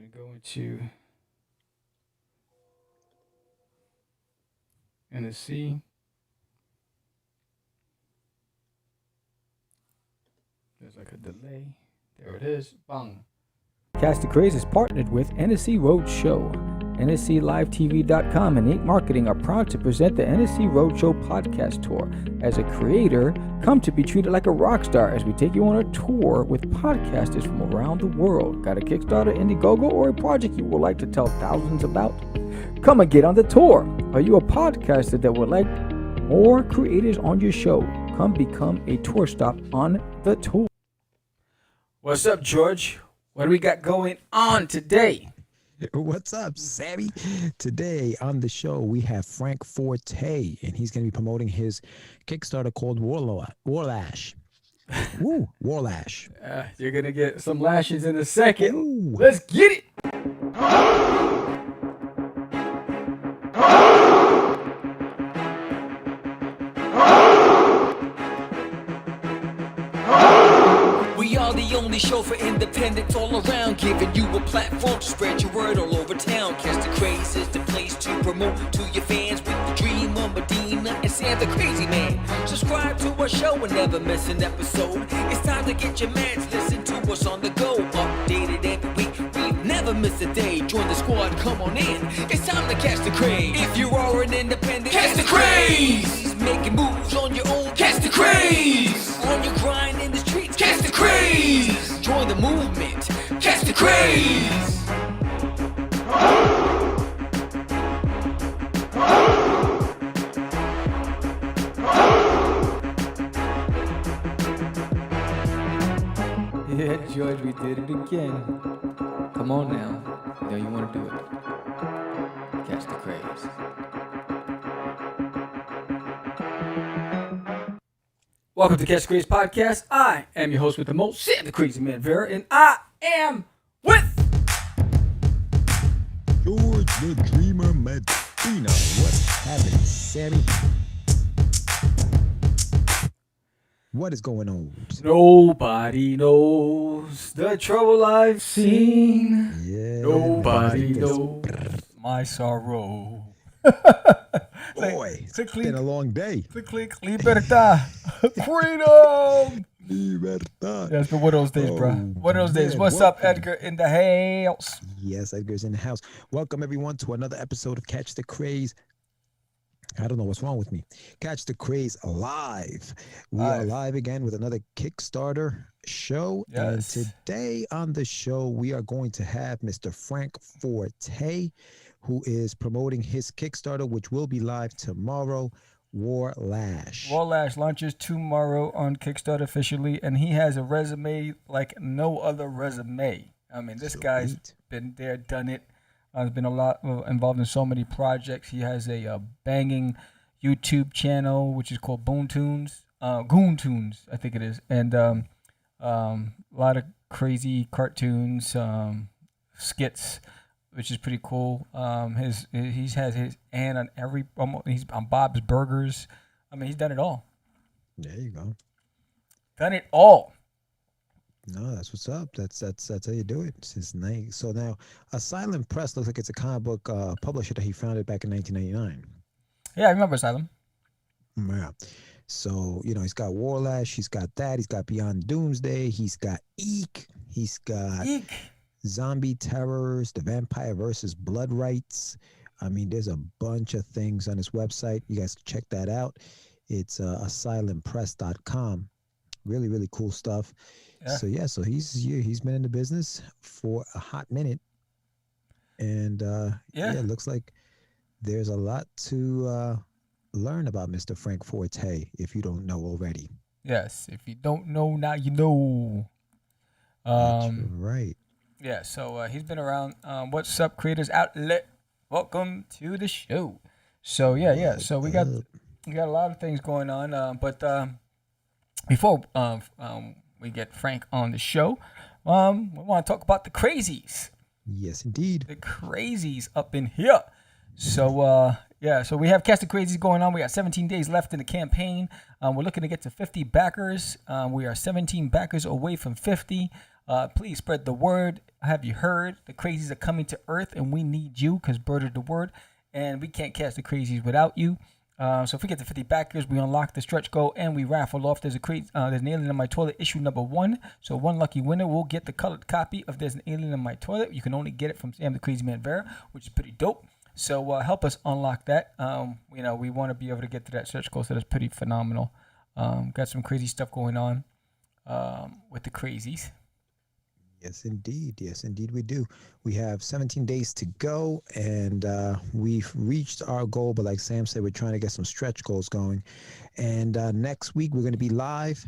going to go into NSC. There's like a delay. There it is. Bang. Catch the Craze is partnered with NSC Roadshow. NSCLiveTV.com and 8 Marketing are proud to present the NSC Roadshow podcast tour. As a creator, come to be treated like a rock star as we take you on a tour with podcasters from around the world. Got a Kickstarter, Indiegogo, or a project you would like to tell thousands about? Come and get on the tour. Are you a podcaster that would like more creators on your show? Come become a tour stop on the tour. What's up, George? What do we got going on today? What's up, Sammy? Today on the show, we have Frank Forte, and he's going to be promoting his Kickstarter called Warlash. Woo, Warlash. You're going to get some lashes in a second. Ooh. Let's get it. We are the only show for independents all around, giving you a platform to spread your word all over town. Catch the Craze is the place to promote to your fans with the dream of Medina and Sam the Crazy Man. Subscribe to our show and never miss an episode. It's time to get your mans, listen to us on the go. Updated every week, we never miss a day. Join the squad, come on in. It's time to catch the Craze. If you are an independent, catch the Craze. Making moves on your own, catch the Craze. On your grind in the streets, catch the Craze. Join the movement, catch the Craze. Yeah, George, we did it again. Come on now. You know you want to do it. Catch the Craze. Welcome to Catch the Craze podcast. I am your host with the most, Sam the Crazy Man Vera, and I am with George the Dreamer Medina. What's happening, Sammy? What is going on? Nobody knows the trouble I've seen. Yeah. Nobody knows my sorrow. Boy, it's been a long day. Libertad. Freedom. Libertad. Yeah, it's been one of those days, bro. One of those days. Man, What's up, Edgar in the house? Yes, Edgar's in the house. Welcome, everyone, to another episode of Catch the Craze. I don't know what's wrong with me. Catch the Craze live. We are live again with another Kickstarter show. Yes. And today on the show, we are going to have Mr. Frank Forte, who is promoting his Kickstarter, which will be live tomorrow, Warlash. Warlash launches tomorrow on Kickstarter officially, and he has a resume like no other resume. I mean, this guy's been there, done it. Has been a lot involved in so many projects. He has a banging YouTube channel, which is called Goon Tunes, I think it is, and a lot of crazy cartoons, skits, which is pretty cool. He has his hand on he's on Bob's Burgers. I mean, he's done it all. There you go. Done it all. No, that's what's up. That's how you do it. It's his name. So now, Asylum Press looks like it's a comic book publisher that he founded back in 1999. Yeah, I remember Asylum. Yeah. So, he's got Warlash, he's got that, he's got Beyond Doomsday, he's got Eek, he's got Zombie Terrors, The Vampire versus Blood Rights. I mean, there's a bunch of things on his website. You guys can check that out. It's asylumpress.com. Really, really cool stuff. Yeah. So he's been in the business for a hot minute, and it looks like there's a lot to learn about Mr. Frank Forte if you don't know already. Yes, if you don't know now, you know. That's right. Yeah, so he's been around. What's up, Creators Outlet? Welcome to the show. So yeah. So we got a lot of things going on, but before we get Frank on the show, we want to talk about the Crazees. Yes, indeed. The Crazees up in here. So, so we have Catch the Crazees going on. We got 17 days left in the campaign. We're looking to get to 50 backers. We are 17 backers away from 50. Please spread the word. Have you heard? The Crazies are coming to Earth, and we need you because bird is the word, and we can't catch the Crazies without you. So if we get to 50 backers, we unlock the stretch goal and we raffle off. There's an Alien in My Toilet issue number 1. So one lucky winner will get the colored copy of There's an Alien in My Toilet. You can only get it from Sam the Crazy Man Vera, which is pretty dope. So help us unlock that. We want to be able to get to that stretch goal, so that's pretty phenomenal. Got some crazy stuff going on with the Crazies. Yes, indeed. Yes, indeed we do. We have 17 days to go, and we've reached our goal. But like Sam said, we're trying to get some stretch goals going. And next week, we're going to be live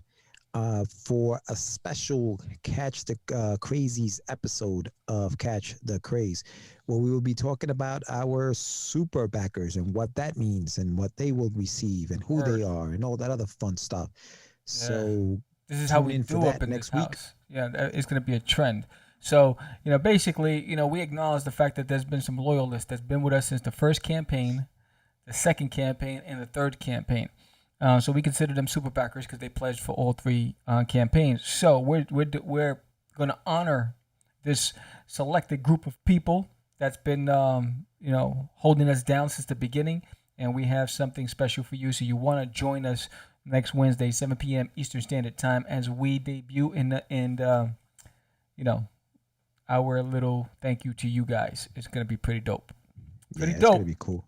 for a special Catch the Crazees episode of Catch the Craze, where we will be talking about our super backers and what that means and what they will receive and who they are and all that other fun stuff. Yeah. So this is how we do up in next week. House. Yeah, it's going to be a trend. So, basically, we acknowledge the fact that there's been some loyalists that's been with us since the first campaign, the second campaign, and the third campaign. So we consider them super backers because they pledged for all 3 campaigns. So we're going to honor this selected group of people that's been, holding us down since the beginning. And we have something special for you. So you want to join us next Wednesday, 7 p.m. Eastern Standard Time, as we debut our little thank you to you guys. It's gonna be pretty dope. Pretty dope. It's gonna be cool.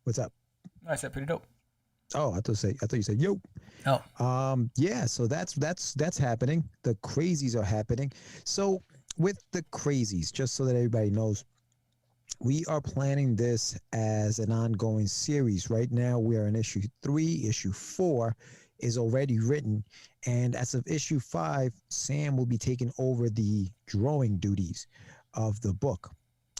What's up? I said pretty dope. Oh, I thought you said yo. Oh. Yeah. So that's happening. The Crazies are happening. So with the Crazies, just so that everybody knows, we are planning this as an ongoing series. Right now, we are in issue 3. Issue 4 is already written. And as of issue 5, Sam will be taking over the drawing duties of the book.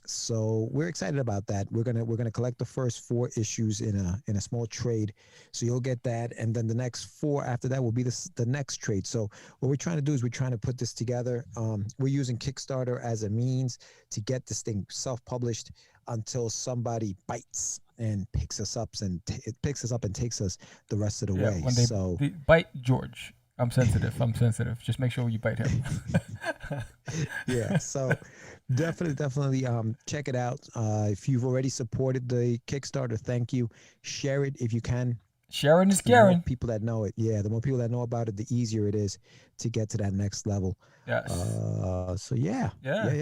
So we're excited about that. We're gonna collect the first 4 issues in a small trade. So you'll get that, and then the next 4 after that will be the next trade. So what we're trying to do is we're trying to put this together. We're using Kickstarter as a means to get this thing self-published until somebody bites and picks us up and takes us the rest of the way. When they bite George. I'm sensitive. Just make sure you bite him. Yeah. So definitely check it out. If you've already supported the Kickstarter, thank you. Share it if you can. Sharing is caring. The more people that know it, the more people that know about it, the easier it is to get to that next level. Yes. So yeah.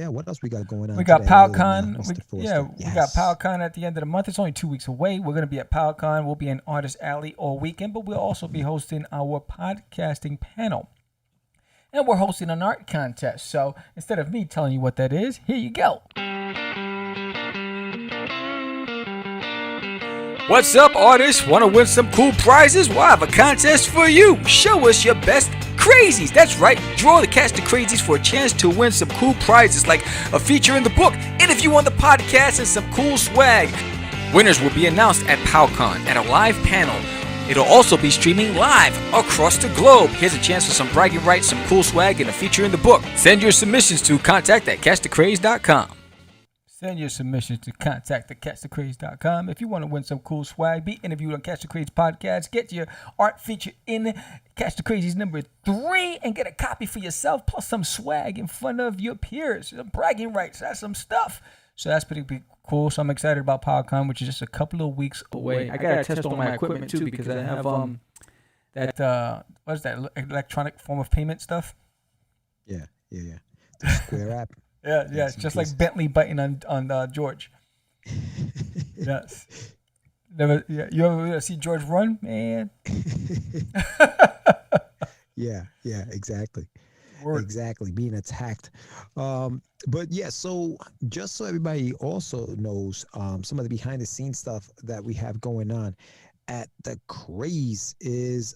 What else we got going on? We got PowCon. We got PowCon at the end of the month. It's only 2 weeks away. We're gonna be at PowCon. We'll be in Artist Alley all weekend, but we'll also be hosting our podcasting panel, and we're hosting an art contest. So instead of me telling you what that is, here you go. What's up, artists? Want to win some cool prizes? Well, I have a contest for you. Show us your best Crazies. That's right. Draw the Catch the Crazees for a chance to win some cool prizes like a feature in the book, interview on the podcast, and some cool swag. Winners will be announced at PowCon at a live panel. It'll also be streaming live across the globe. Here's a chance for some bragging rights, some cool swag, and a feature in the book. Send your submissions to contact@catchthecraze.com. Send your submissions to contact@catchthecraze.com. If you want to win some cool swag, be interviewed on Catch the Craze podcast, get your art feature in Catch the Crazees number 3, and get a copy for yourself, plus some swag in front of your peers. Some bragging rights, that's some stuff. So that's pretty cool. So I'm excited about PowCon, which is just a couple of weeks away. I got to test all my equipment too, because I have that what is that, electronic form of payment stuff? Yeah. The Square app. Yeah, it's just like Bentley biting on George. Yes. You ever see George run, man? Yeah, exactly. Word. Exactly, being attacked. But yeah, so just so everybody also knows, some of the behind the scenes stuff that we have going on at the Craze is,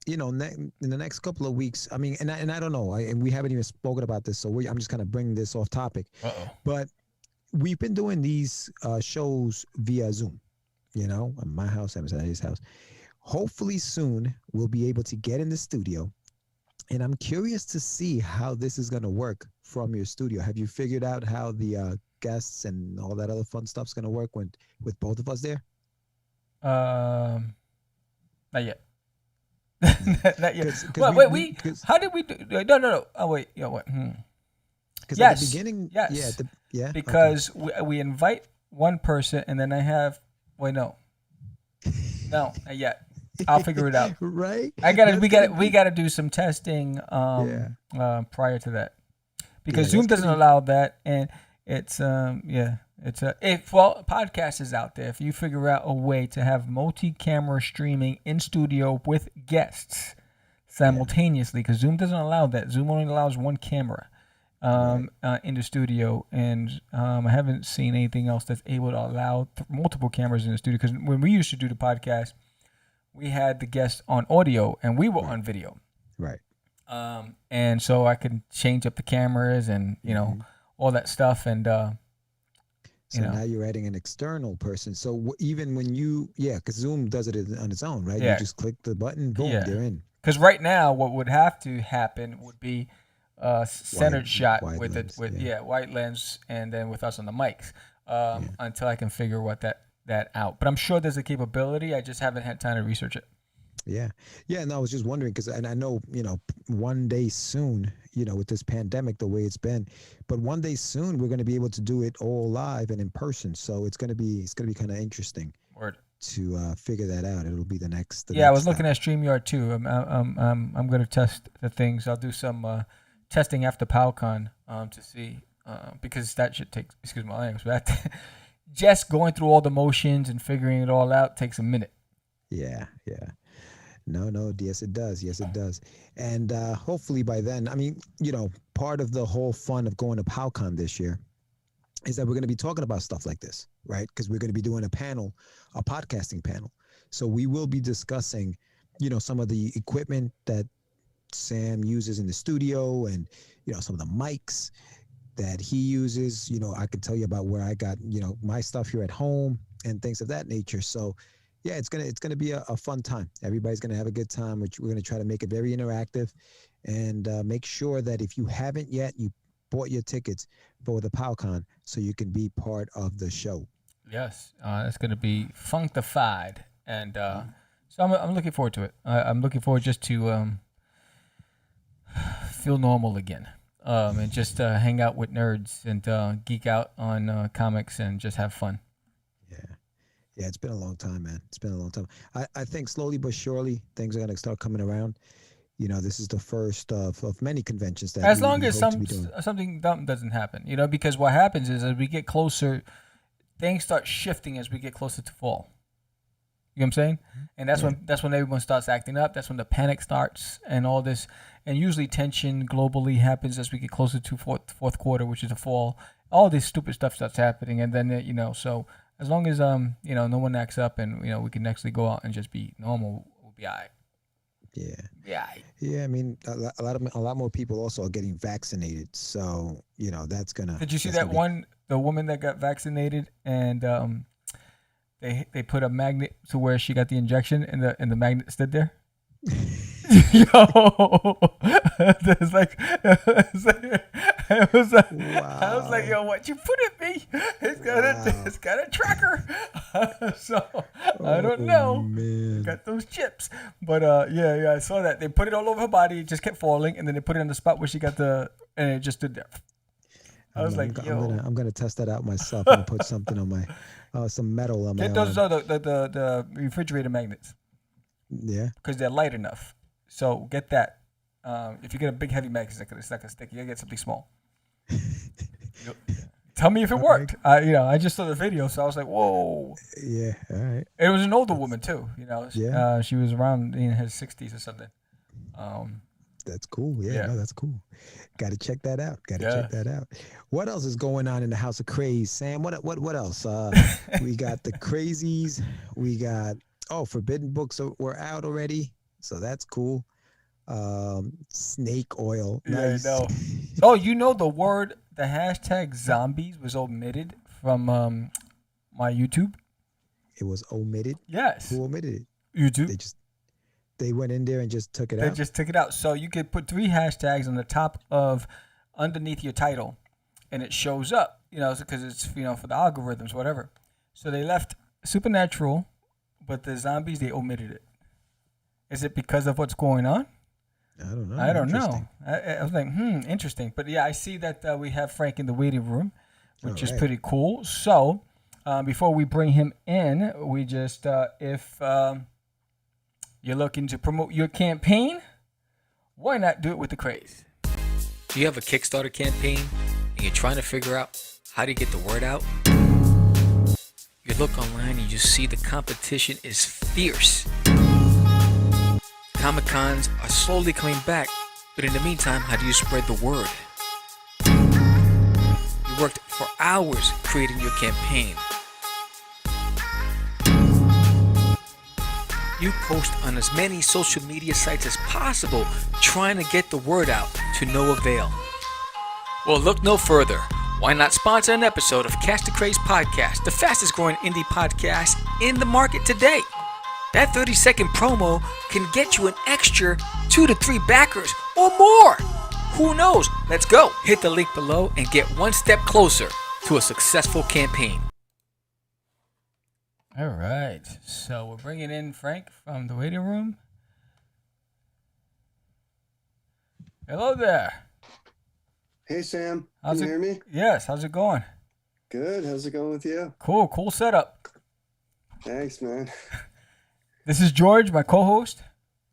in the next couple of weeks, I mean, and I don't know, and we haven't even spoken about this, so I'm just kind of bringing this off topic. But we've been doing these shows via Zoom, at my house, at his house. Hopefully soon we'll be able to get in the studio, and I'm curious to see how this is going to work from your studio. Have you figured out how the guests and all that other fun stuff's going to work with both of us there? Not yet. Not yet. 'Cause How did we do? No. Oh wait, what? Because Yes. at the beginning, Yes. okay. Because we invite one person, and then I have. Wait, no, not yet. I'll figure it out. Right? We gotta do some testing prior to that, because Yeah, Zoom that's doesn't allow that, and it's podcast is out there. If you figure out a way to have multi-camera streaming in studio with guests simultaneously, because Zoom doesn't allow that. Zoom only allows one camera in the studio, and I haven't seen anything else that's able to allow multiple cameras in the studio. Because when we used to do the podcast, we had the guests on audio and we were on video. Right. And so I could change up the cameras and, all that stuff. And, So now you're adding an external person. So even when because Zoom does it on its own, right? Yeah. You just click the button, boom, they're in. Because right now, what would have to happen would be centered shot wide with lens, white lens, and then with us on the mics until I can figure that out. But I'm sure there's a capability. I just haven't had time to research it. Yeah. And I was just wondering and I know, one day soon, with this pandemic, the way it's been, but one day soon we're going to be able to do it all live and in person. So it's going to be kind of interesting to figure that out. It'll be the next. I was looking at StreamYard too. I'm going to test the things. I'll do some testing after PowCon to see because that should take, excuse my language, but just going through all the motions and figuring it all out takes a minute. Yeah. No. Yes, it does. And hopefully by then, I mean, part of the whole fun of going to PowCon this year is that we're going to be talking about stuff like this, right? Because we're going to be doing a podcasting panel. So we will be discussing, some of the equipment that Sam uses in the studio and, some of the mics that he uses. I could tell you about where I got, my stuff here at home and things of that nature. So yeah, it's gonna be a fun time. Everybody's gonna have a good time, which we're gonna try to make it very interactive, and make sure that if you haven't yet, you bought your tickets for the PowCon so you can be part of the show. Yes, it's gonna be funkified, and so I'm looking forward to it. I'm looking forward just to feel normal again, and just hang out with nerds and geek out on comics and just have fun. Yeah, it's been a long time, man. It's been a long time. I think slowly but surely things are going to start coming around. This is the first of many conventions that as long as something dumb doesn't happen, because what happens is as we get closer, things start shifting as we get closer to fall. You know what I'm saying? And that's when everyone starts acting up. That's when the panic starts and all this. And usually tension globally happens as we get closer to fourth quarter, which is the fall. All this stupid stuff starts happening, and then so. As long as no one acts up and we can actually go out and just be normal, we'll be all right. Yeah. I mean, a lot more people also are getting vaccinated, so that's gonna. Did you see that the woman that got vaccinated and they put a magnet to where she got the injection and the magnet stood there? Yo, there's like, I was like, yo, what you put at me? It's got a tracker. So I don't know. Man. Got those chips, but yeah, I saw that they put it all over her body. It just kept falling, and then they put it on the spot where she got and it just stood there. I was like, yo, I'm gonna test that out myself. I'm gonna put something on my some metal on my. Those are the refrigerator magnets. Yeah, because they're light enough. So get that. If you get a big heavy magnet, it's not gonna stick. You gotta get something small. Tell me if it worked. I just saw the video, so I was like, whoa. Yeah, all right. It was an older woman too. Yeah. She was around in her 60s or something. That's cool. Yeah, no, that's cool. Got to check that out. Check that out. What else is going on in the House of Craze, Sam? What else? We got the Crazees. We got Forbidden Books were out already, so that's cool. Snake oil. Nice. Yeah, I know. The hashtag zombies was omitted from my YouTube. It was omitted? Yes. Who omitted it? YouTube. They went in there and just took it out? They just took it out. So you could put 3 hashtags on the top underneath your title, and it shows up, because it's, for the algorithms, whatever. So they left Supernatural, but the zombies, they omitted it. Is it because of what's going on? I don't know. I don't know. Interesting. I was like, interesting. But yeah, I see that we have Frank in the waiting room, which is Alright. pretty cool. So before we bring him in, we just, if you're looking to promote your campaign, why not do it with the Craze? Do you have a Kickstarter campaign and you're trying to figure out how to get the word out? You look online and you see the competition is fierce. Comic-Cons are slowly coming back, but in the meantime, how do you spread the word? You worked for hours creating your campaign. You post on as many social media sites as possible, trying to get the word out to no avail. Well, look no further. Why not sponsor an episode of Catch The Craze podcast, the fastest growing indie podcast in the market today? That 30-second promo can get you an extra 2 to 3 backers or more. Who knows? Let's go. Hit the link below and get one step closer to a successful campaign. All right. So we're bringing in Frank from the waiting room. Hello there. Hey, Sam. How's Can you it? hear me? Yes. How's it going? Good. How's it going with you? Cool setup. Thanks, man. This is George, my co-host.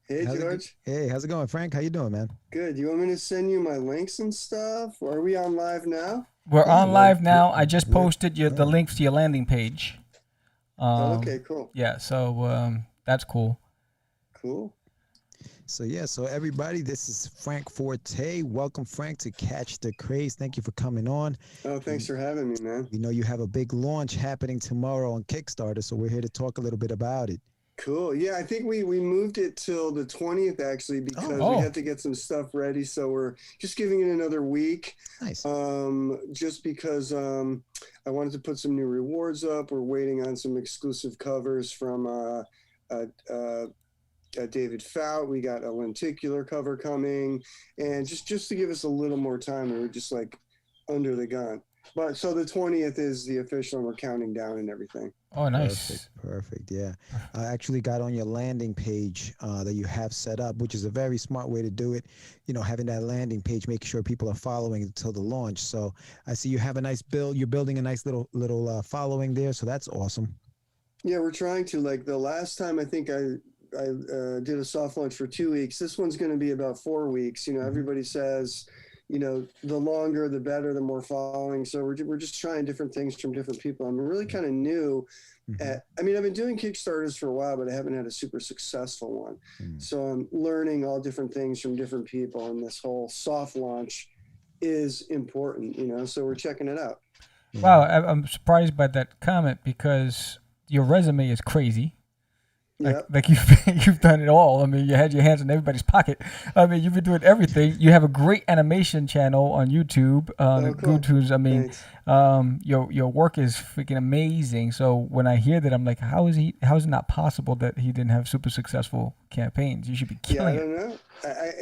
Hey, George. Hey, how's it going, Frank? How you doing, man? Good. You want me to send you my links and stuff? Are we on live now? We're on live now. I just we're- posted the links to your landing page. Okay, cool. Yeah, so that's cool. Cool. So everybody, this is Frank Forte. Welcome, Frank, to Catch the Craze. Thank you for coming on. Oh, thanks for having me, man. We know you have a big launch happening tomorrow on Kickstarter, so we're here to talk a little bit about it. Cool. Yeah, I think we moved it till the 20th, actually, because Oh. we had to get some stuff ready. So we're just giving it another week. Nice. Just because I wanted to put some new rewards up. We're waiting on some exclusive covers from David Fout. We got a lenticular cover coming, and just to give us a little more time, we were just like under the gun. But so the 20th is the official, and we're counting down and everything. Oh, nice. Perfect. Yeah. I actually got on your landing page that you have set up, which is a very smart way to do it. You know, having that landing page, making sure people are following until the launch. So I see you have a nice build. You're building a nice little following there. So that's awesome. Yeah, we're trying to. Like the last time, I think I did a soft launch for 2 weeks. This one's going to be about 4 weeks. You know, everybody says, you know, the longer, the better, the more following. So we're just trying different things from different people. I'm really kind of new at, I mean, I've been doing Kickstarters for a while, but I haven't had a super successful one. So I'm learning all different things from different people. And this whole soft launch is important, you know, so we're checking it out. Wow, I'm surprised by that comment because your resume is crazy. Like you've done it all. I mean, you had your hands in everybody's pocket. I mean, you've been doing everything. You have a great animation channel on YouTube. Cool. YouTube's, I mean, Thanks. your work is freaking amazing. So when I hear that, I'm like, how is it not possible that he didn't have super successful campaigns? You should be Yeah, I killing it. don't know.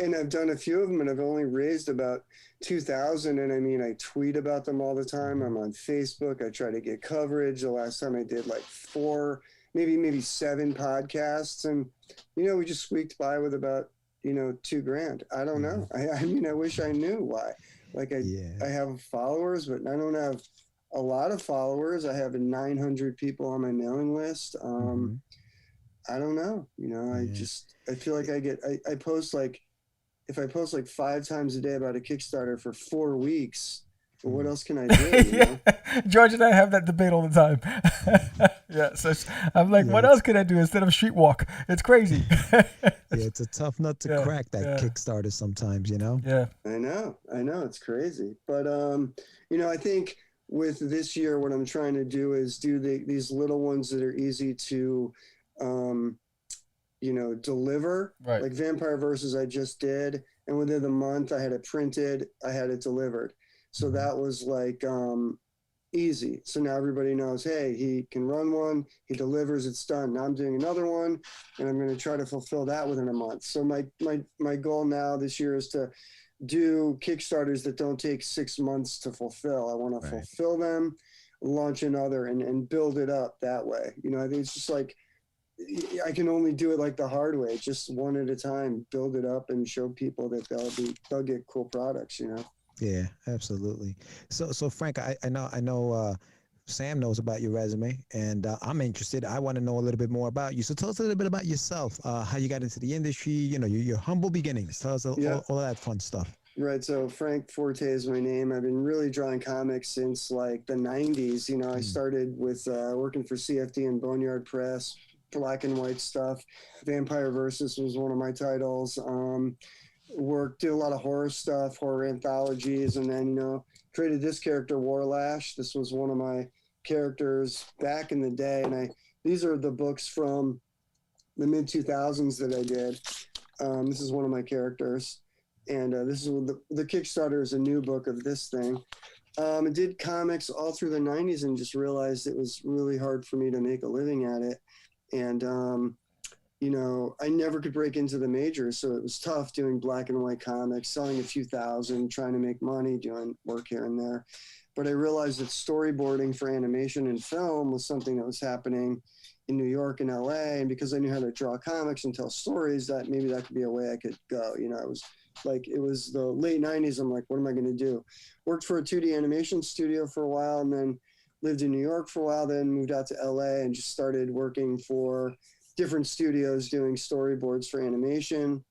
And I've done a few of them, and I've only raised about 2,000. And I mean, I tweet about them all the time. I'm on Facebook. I try to get coverage. The last time I did like 4, maybe 7 podcasts, and you know, we just squeaked by with about, you know, $2,000. I don't know. I mean, I wish I knew why. Like I have followers, but I don't have a lot of followers. I have 900 people on my mailing list. I don't know. You know, I feel like I post like, if I post like 5 times a day about a Kickstarter for 4 weeks, well, what else can I do? You know? George and I have that debate all the time. Yeah, so I'm like, what else can I do instead of street walk? It's crazy. Yeah, it's a tough nut to crack, that Kickstarter sometimes, you know? Yeah. I know. It's crazy. But, you know, I think with this year, what I'm trying to do is do these little ones that are easy to, you know, deliver. Right. Like Vampire Versus I just did. And within the month, I had it printed, I had it delivered. So that was like easy. So now everybody knows, hey, he can run one, he delivers, it's done. Now I'm doing another one, and I'm going to try to fulfill that within a month. So my goal now this year is to do Kickstarters that don't take 6 months to fulfill. I want to fulfill them, launch another, and build it up that way. You know, I think it's just like I can only do it like the hard way, just one at a time, build it up and show people that they'll get cool products, you know? Yeah, absolutely. So Frank, I know Sam knows about your resume, and I'm interested. I want to know a little bit more about you. So tell us a little bit about yourself, how you got into the industry, you know, your humble beginnings. Tell us Yeah. all of that fun stuff. Right. So Frank Forte is my name. I've been really drawing comics since like the 90s. You know, I started with working for CFD and Boneyard Press, black and white stuff. Vampire Versus was one of my titles. Did a lot of horror stuff, horror anthologies, and then, you know, created this character, Warlash. This was one of my characters back in the day. And these are the books from the mid 2000s that I did. This is one of my characters. And this is the Kickstarter is a new book of this thing. I did comics all through the 90s and just realized it was really hard for me to make a living at it. And, you know, I never could break into the majors. So it was tough doing black and white comics, selling a few thousand, trying to make money, doing work here and there. But I realized that storyboarding for animation and film was something that was happening in New York and LA. And because I knew how to draw comics and tell stories, that maybe that could be a way I could go. You know, it was the late 90s. I'm like, what am I going to do? Worked for a 2D animation studio for a while, and then lived in New York for a while, then moved out to LA and just started working for different studios doing storyboards for animation,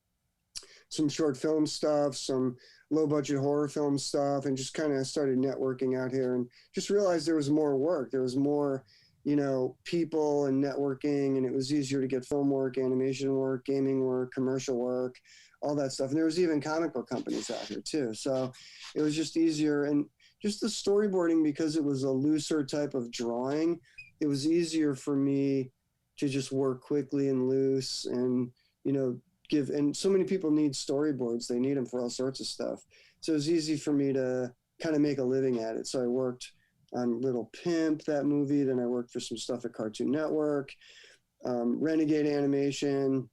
some short film stuff, some low budget horror film stuff, and just kind of started networking out here and just realized there was more work. There was more, you know, people and networking, and it was easier to get film work, animation work, gaming work, commercial work, all that stuff. And there was even comic book companies out here too. So it was just easier. And just the storyboarding, because it was a looser type of drawing, it was easier for me to just work quickly and loose and, you know, and so many people need storyboards. They need them for all sorts of stuff. So it was easy for me to kind of make a living at it. So I worked on Little Pimp, that movie. Then I worked for some stuff at Cartoon Network, Renegade Animation,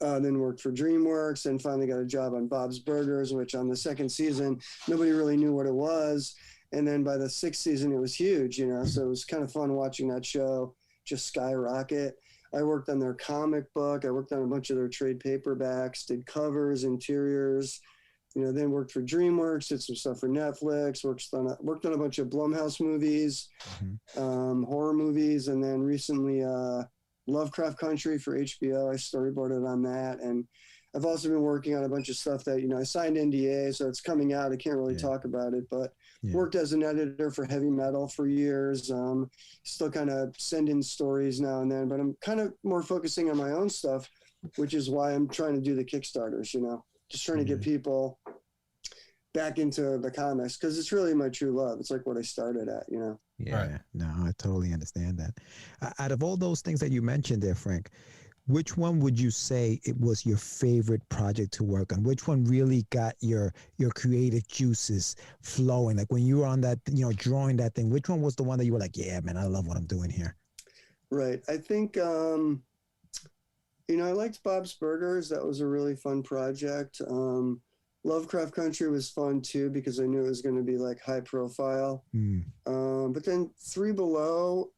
then worked for DreamWorks, and finally got a job on Bob's Burgers, which on the second season, nobody really knew what it was. And then by the sixth season, it was huge, you know, so it was kind of fun watching that show just skyrocket. I worked on their comic book. I worked on a bunch of their trade paperbacks, did covers, interiors, you know, then worked for DreamWorks, did some stuff for Netflix, worked on a bunch of Blumhouse movies, horror movies, and then recently Lovecraft Country for HBO. I storyboarded on that. And I've also been working on a bunch of stuff that, you know, I signed NDA, so it's coming out. I can't really talk about it, but worked as an editor for Heavy Metal for years. Still kind of send in stories now and then, but I'm kind of more focusing on my own stuff, which is why I'm trying to do the Kickstarters, you know, just trying to get people back into the comics, because it's really my true love. It's like what I started at, you know? Yeah, right. No, I totally understand that. Out of all those things that you mentioned there, Frank, which one would you say it was your favorite project to work on? Which one really got your creative juices flowing? Like when you were on that, you know, drawing that thing, which one was the one that you were like, yeah, man, I love what I'm doing here? Right. I think, you know, I liked Bob's Burgers. That was a really fun project. Lovecraft Country was fun too, because I knew it was going to be like high profile. But then Three Below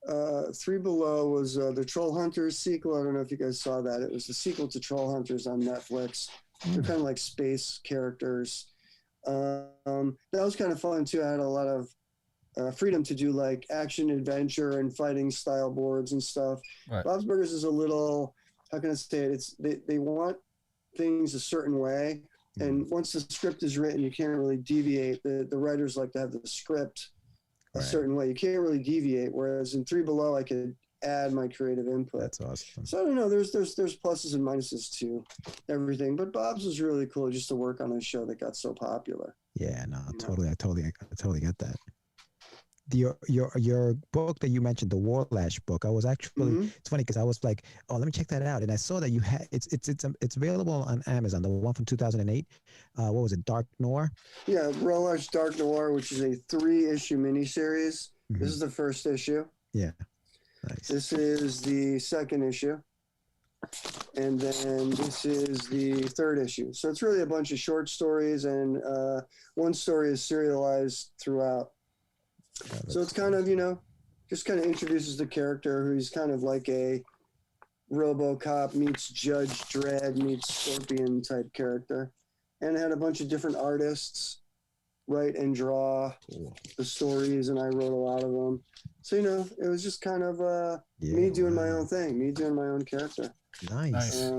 was the Troll Hunters sequel. I don't know if you guys saw that. It was the sequel to Troll Hunters on Netflix. They're kind of like space characters. That was kind of fun too. I had a lot of freedom to do like action adventure and fighting style boards and stuff. Right. Bob's Burgers is a little, how can I say it? They want things a certain way. And once the script is written, you can't really deviate. The writers like to have the script a certain way. You can't really deviate. Whereas in Three Below, I could add my creative input. That's awesome. So I don't know. There's pluses and minuses to everything. But Bob's was really cool just to work on a show that got so popular. Yeah, no, totally. I totally get that. Your book that you mentioned, the Warlash book, I was actually it's funny because I was like, oh, let me check that out, and I saw that you had it's available on Amazon, the one from 2008. What was it, Dark Noir? Yeah, Warlash Dark Noir, which is a 3-issue miniseries. This is the first issue. Yeah, nice. This is the second issue, and then this is the third issue. So it's really a bunch of short stories, and one story is serialized throughout. So it's kind of, you know, just kind of introduces the character who's kind of like a RoboCop meets Judge Dredd meets Scorpion type character, and had a bunch of different artists write and draw the stories, and I wrote a lot of them. So it was just kind of me doing my own thing, me doing my own character. Nice.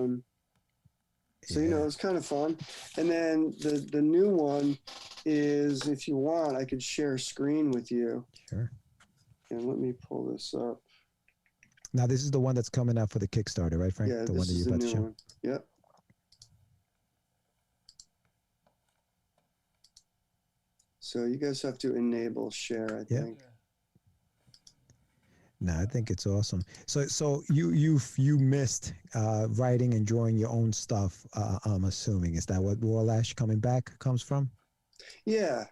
So it was kind of fun. And then the new one is, if you want, I could share a screen with you. Sure. And let me pull this up. Now this is the one that's coming out for the Kickstarter, right, Frank? Yeah, the this one that is you're the about to new show. one. Yep. So you guys have to enable share, I think. No, I think it's awesome. So you missed writing and drawing your own stuff. I'm assuming, is that what Warlash coming back comes from? Yeah,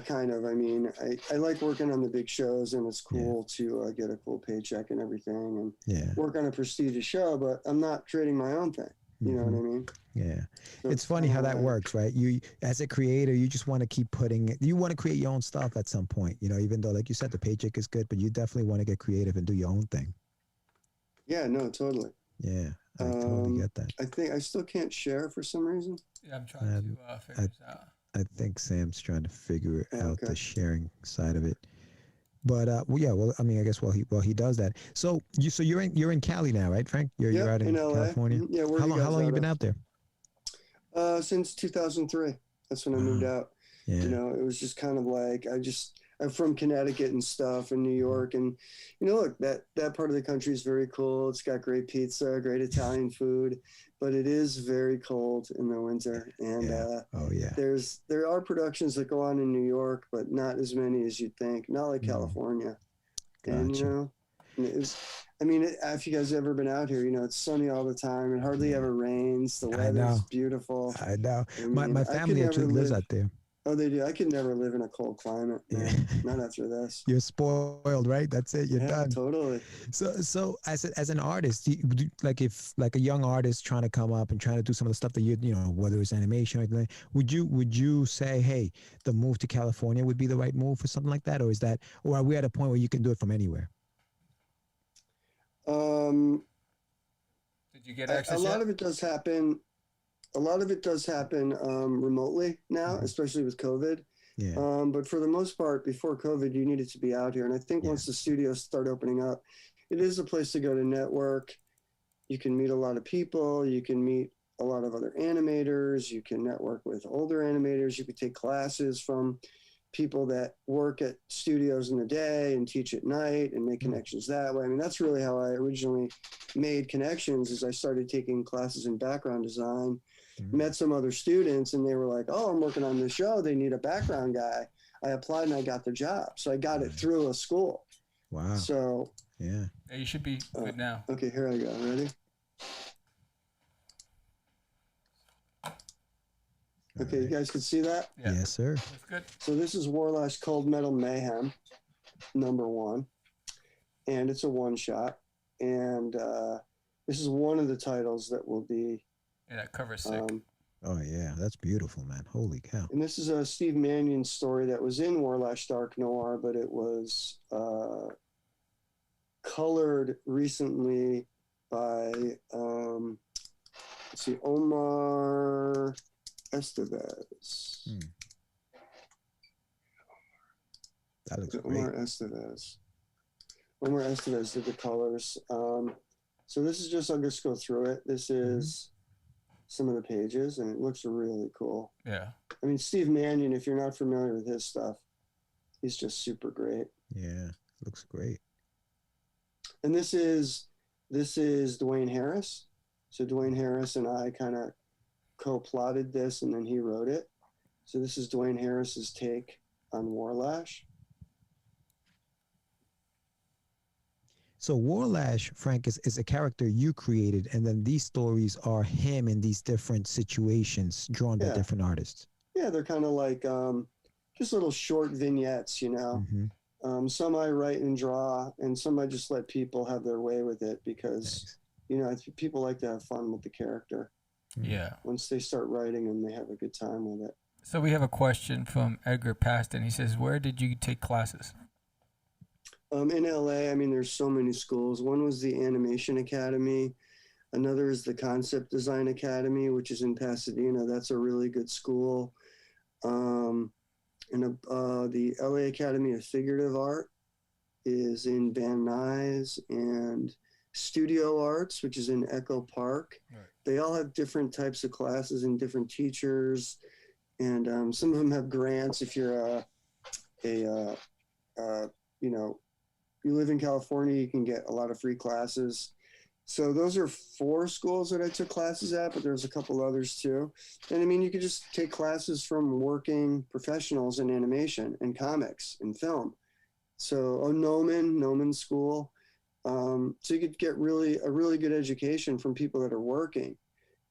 kind of. I mean, I like working on the big shows, and it's cool to get a cool paycheck and everything, and work on a prestigious show. But I'm not creating my own thing. You know what I mean? Yeah. So it's funny how that works, right? You, as a creator, you just want to keep you want to create your own stuff at some point, even though, like you said, the paycheck is good, but you definitely want to get creative and do your own thing. Yeah, no, totally. Yeah, I totally get that. I think I still can't share for some reason. Yeah, I'm trying to figure this out. I think Sam's trying to figure out the sharing side of it. But I mean, I guess while he does that. So you're in Cali now, right, Frank? You're out in LA. California. Yeah, how long you been out there? Since 2003. That's when I moved out. Yeah. It was just kind of like I'm from Connecticut and stuff, and New York, and look, that part of the country is very cool. It's got great pizza, great Italian food, but it is very cold in the winter. And there are productions that go on in New York, but not as many as you'd think. Not like California. Gotcha. And if you guys ever been out here, it's sunny all the time. It hardly ever rains. The weather's beautiful. I know. My family actually lives out there. Oh, they do. I could never live in a cold climate, man. Not after this. You're spoiled, right? That's it. You're done. Totally. So as an artist, if a young artist trying to come up and trying to do some of the stuff that whether it's animation or anything, would you say, hey, the move to California would be the right move for something like that, or are we at a point where you can do it from anywhere? Did you get access? A lot of it does happen. Remotely now, especially with COVID. Yeah. But for the most part, before COVID, you needed to be out here. And I think once the studios start opening up, it is a place to go to network. You can meet a lot of people. You can meet a lot of other animators. You can network with older animators. You could take classes from people that work at studios in the day and teach at night and make connections that way. I mean, that's really how I originally made connections. Is I started taking classes in background design, met some other students, and they were like, oh, I'm working on this show. They need a background guy. I applied and I got the job. So I got it through a school. Wow. So yeah, you should be good now. Okay, here I go. Ready? Okay, you guys can see that? Yeah. Yes, sir. That's good. So this is Warlash Cold Metal Mayhem, #1. And it's a one-shot. And this is one of the titles that will be... Yeah, that cover's sick. Oh, yeah. That's beautiful, man. Holy cow. And this is a Steve Mannion's story that was in Warlash Dark Noir, but it was colored recently by, Omar Estevez. That looks great. Omar Estevez did the colors. So this is I'll just go through it. This is some of the pages, and it looks really cool. Yeah. I mean, Steve Mannion, if you're not familiar with his stuff, he's just super great. Yeah, looks great. And this is Dwayne Harris. So Dwayne Harris and I kind of co-plotted this, and then he wrote it. So this is Dwayne Harris's take on Warlash. So Warlash, Frank, is a character you created, and then these stories are him in these different situations drawn by different artists. Yeah, they're kind of like just little short vignettes, Some I write and draw, and some I just let people have their way with it because, people like to have fun with the character. Yeah. Once they start writing them, they have a good time with it. So we have a question from Edgar Paston. He says, where did you take classes? In LA, I mean, there's so many schools. One was the Animation Academy. Another is the Concept Design Academy, which is in Pasadena. That's a really good school. And the LA Academy of Figurative Art is in Van Nuys, and Studio Arts, which is in Echo Park. Right. They all have different types of classes and different teachers, and some of them have grants. If you're you live in California, you can get a lot of free classes. So those are 4 schools that I took classes at, but there's a couple others too. And I mean, you could just take classes from working professionals in animation and comics and film. So Noman School. So you could get a really good education from people that are working,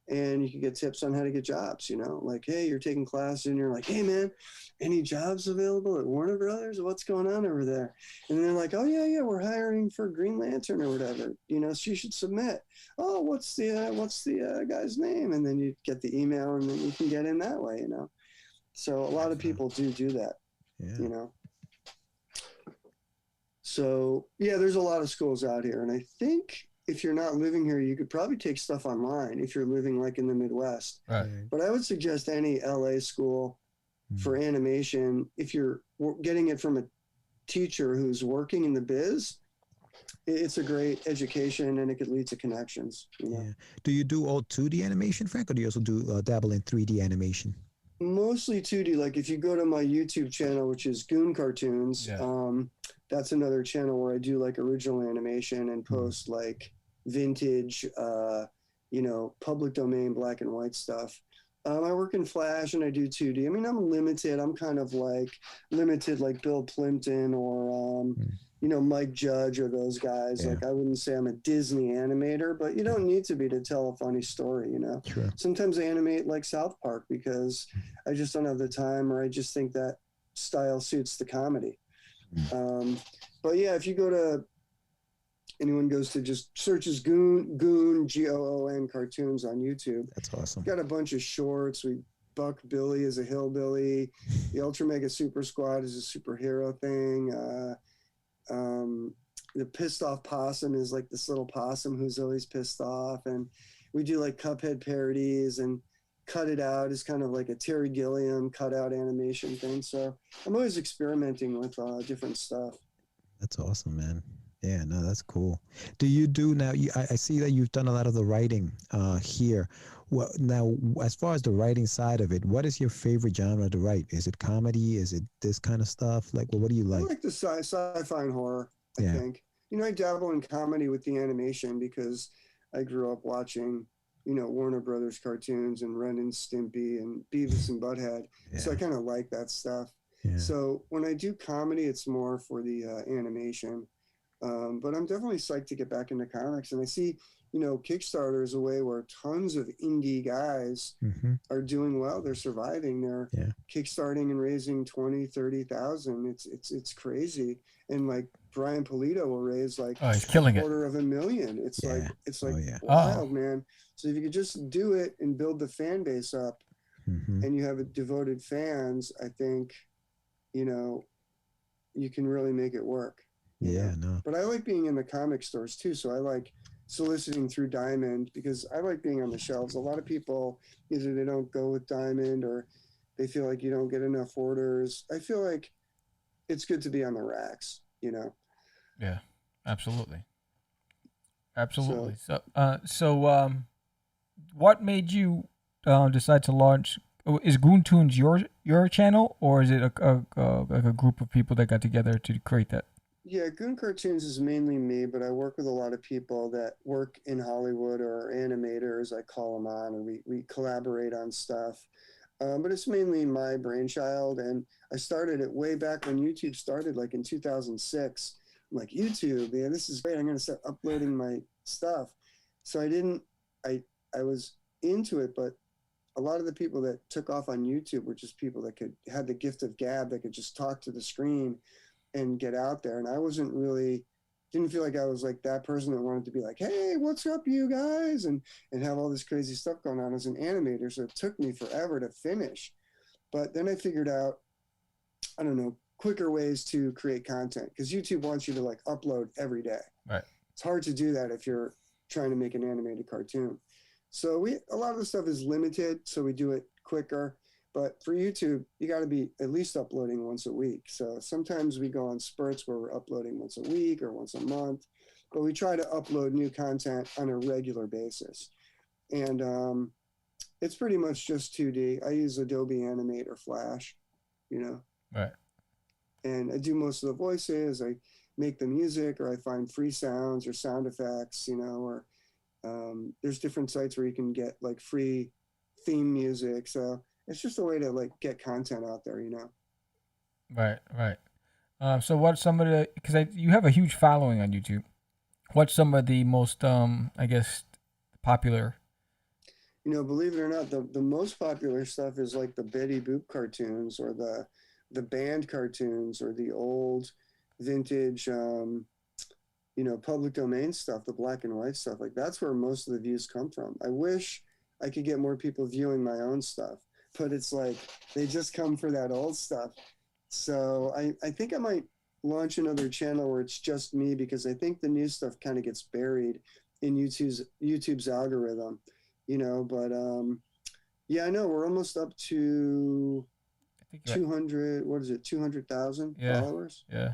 and you can get tips on how to get jobs, like, hey, you're taking classes and you're like, hey man, any jobs available at Warner Brothers? What's going on over there? And they're like, oh yeah, we're hiring for Green Lantern or whatever, so you should submit. Oh, what's the guy's name? And then you get the email, and then you can get in that way, So a lot of people do that, So yeah, there's a lot of schools out here, and I think if you're not living here, you could probably take stuff online if you're living like in the Midwest. Right. But I would suggest any LA school for animation. If you're getting it from a teacher who's working in the biz, it's a great education, and it could lead to connections. Yeah. Do you do all 2D animation, Frank, or do you also do dabble in 3D animation? Mostly 2D. Like if you go to my YouTube channel, which is Goon Cartoons, that's another channel where I do like original animation and post like vintage, public domain black and white stuff. I work in Flash and I do 2D. I mean, I'm limited. I'm kind of like limited, like Bill Plimpton or, Mike Judge or those guys. Yeah. Like I wouldn't say I'm a Disney animator, but you don't need to be to tell a funny story, Sure. Sometimes I animate like South Park because I just don't have the time, or I just think that style suits the comedy. But yeah, if you go to, anyone goes to just searches Goon, Goon cartoons on YouTube. That's awesome. Got a bunch of shorts. Buck Billy is a hillbilly. The Ultra Mega Super Squad is a superhero thing. The Pissed Off Possum is like this little possum who's always pissed off. And we do like Cuphead parodies, and Cut It Out is kind of like a Terry Gilliam cutout animation thing. So I'm always experimenting with different stuff. That's awesome, man. Yeah, no, that's cool. Do you do now? I see that you've done a lot of the writing here. Well, now, as far as the writing side of it, what is your favorite genre to write? Is it comedy? Is it this kind of stuff? Like, well, what do you like? I like the sci-fi and horror, I think. I dabble in comedy with the animation because I grew up watching, Warner Brothers cartoons and Ren and Stimpy and Beavis and Butthead. Yeah. So I kind of like that stuff. Yeah. So when I do comedy, it's more for the animation. But I'm definitely psyched to get back into comics. And I see, Kickstarter is a way where tons of indie guys are doing well. They're surviving. They're kickstarting and raising 20, 30,000. It's crazy. And like Brian Polito will raise like he's killing $250,000. It's wild, man. So if you could just do it and build the fan base up, and you have devoted fans, I think, you can really make it work. Yeah, no. But I like being in the comic stores too. So I like soliciting through Diamond because I like being on the shelves. A lot of people, either they don't go with Diamond or they feel like you don't get enough orders. I feel like it's good to be on the racks, Yeah, absolutely. Absolutely. So what made you decide to launch? Is Goontoons your channel, or is it like a group of people that got together to create that? Yeah, Goon Cartoons is mainly me, but I work with a lot of people that work in Hollywood or animators. I call them on, and we collaborate on stuff. But it's mainly my brainchild, and I started it way back when YouTube started, like in 2006. I'm like, YouTube, man, this is great. I'm going to start uploading my stuff. So I was into it, but a lot of the people that took off on YouTube were just people that had the gift of gab, that could just talk to the screen and get out there. And I didn't feel like I was like that person that wanted to be like, hey, what's up, you guys? And have all this crazy stuff going on as an animator. So it took me forever to finish. But then I figured out, I don't know, quicker ways to create content, because YouTube wants you to like upload every day. Right. It's hard to do that if you're trying to make an animated cartoon. So a lot of the stuff is limited, so we do it quicker. But for YouTube, you got to be at least uploading once a week. So sometimes we go on spurts where we're uploading once a week or once a month, but we try to upload new content on a regular basis. And it's pretty much just 2D. I use Adobe Animate or Flash, you know. Right. And I do most of the voices. I make the music, or I find free sounds or sound effects, you know, or there's different sites where you can get like free theme music. So it's just a way to like get content out there, you know. Right, right. So what's some of the, because you have a huge following on YouTube. What's some of the most, I guess, popular? You know, believe it or not, the most popular stuff is like the Betty Boop cartoons, or the band cartoons, or the old vintage, you know, public domain stuff, the black and white stuff. Like that's where most of the views come from. I wish I could get more people viewing my own stuff, but it's like they just come for that old stuff. So I think I might launch another channel where it's just me, because I think the new stuff kind of gets buried in YouTube's algorithm, you know. But yeah, I know we're almost up to 200. What is it? 200,000 followers. Yeah.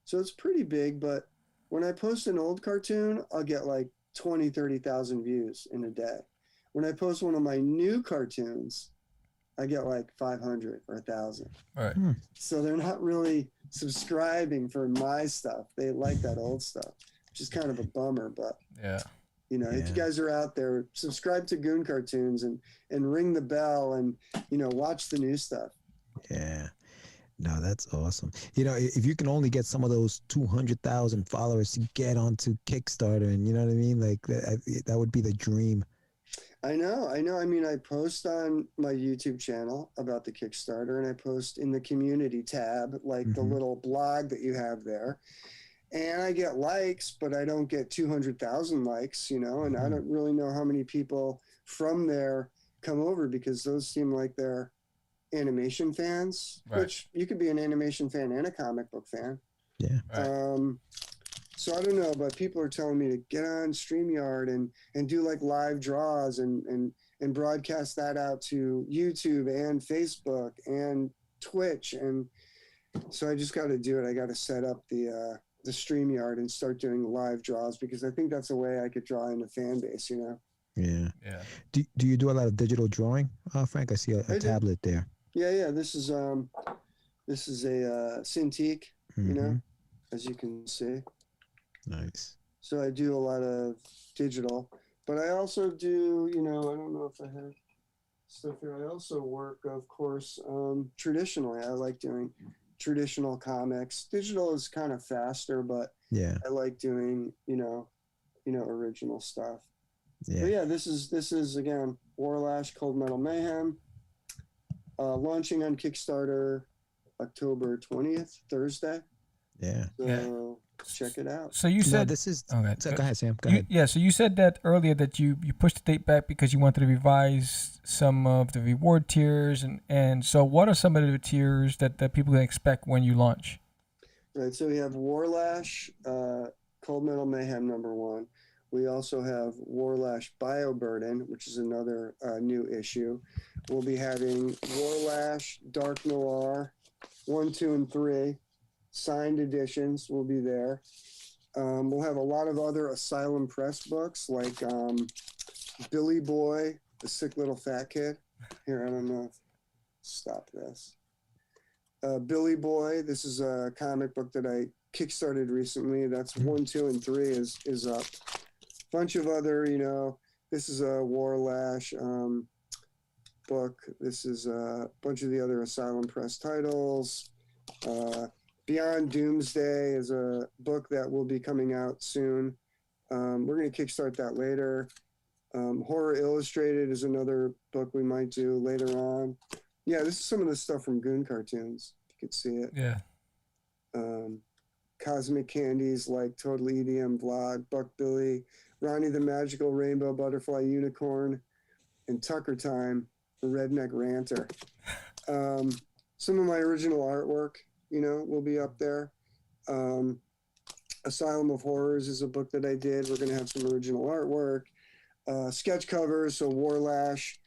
So it's pretty big. But when I post an old cartoon, I'll get like 30,000 views in a day. When I post one of my new cartoons, I get like 500 or 1,000. Right. So they're not really subscribing for my stuff. They like that old stuff, which is kind of a bummer. But yeah, you know, if you guys are out there, subscribe to Goon Cartoons and ring the bell, and you know, watch the new stuff. Yeah. No, that's awesome. You know, if you can only get some of those 200,000 followers to get onto Kickstarter, and you know what I mean, like that would be the dream. I know. I mean, I post on my YouTube channel about the Kickstarter, and I post in the community tab, like the little blog that you have there. And I get likes, but I don't get 200,000 likes, you know, and I don't really know how many people from there come over, because those seem like they're animation fans, which you could be an animation fan and a comic book fan. Yeah. So I don't know, but people are telling me to get on StreamYard and do like live draws and broadcast that out to YouTube and Facebook and Twitch. And so I just got to do it. I got to set up the StreamYard and start doing live draws, because I think that's a way I could draw in a fan base, you know? Yeah. Yeah. Do you do a lot of digital drawing, Frank? I see a tablet there. Yeah. This is a Cintiq, you know, as you can see. Nice. So I do a lot of digital, but I also do, you know, I don't know if I have stuff here. I also work, of course, traditionally. I like doing traditional comics. Digital is kind of faster, but yeah, I like doing, you know, original stuff. Yeah. But yeah, this is again, Warlash Cold Metal Mayhem, launching on Kickstarter October 20th, Thursday. Yeah. So check it out. So you said this is. Okay. So go ahead, Sam. Go ahead. Yeah. So you said that earlier that you pushed the date back because you wanted to revise some of the reward tiers, and so what are some of the tiers that people can expect when you launch? Right. So we have Warlash, Cold Metal Mayhem #1. We also have Warlash Bioburden, which is another new issue. We'll be having Warlash Dark Noir 1, 2, and 3. Signed editions will be there. We'll have a lot of other Asylum Press books, like Billy Boy, the Sick Little Fat Kid. Here, I don't know. Stop this. Billy Boy, this is a comic book that I kickstarted recently. That's 1, 2, and 3 is up. Bunch of other, you know, this is a Warlash book. This is a bunch of the other Asylum Press titles. Beyond Doomsday is a book that will be coming out soon. We're going to kickstart that later. Horror Illustrated is another book we might do later on. Yeah, this is some of the stuff from Goon Cartoons. You could see it. Yeah. Cosmic Candies like Total EDM Vlog, Buck Billy, Ronnie the Magical Rainbow Butterfly Unicorn, and Tucker Time, the Redneck Ranter. Some of my original artwork, you know, will be up there. Asylum of Horrors is a book that I did. We're going to have some original artwork, sketch covers. So Warlash,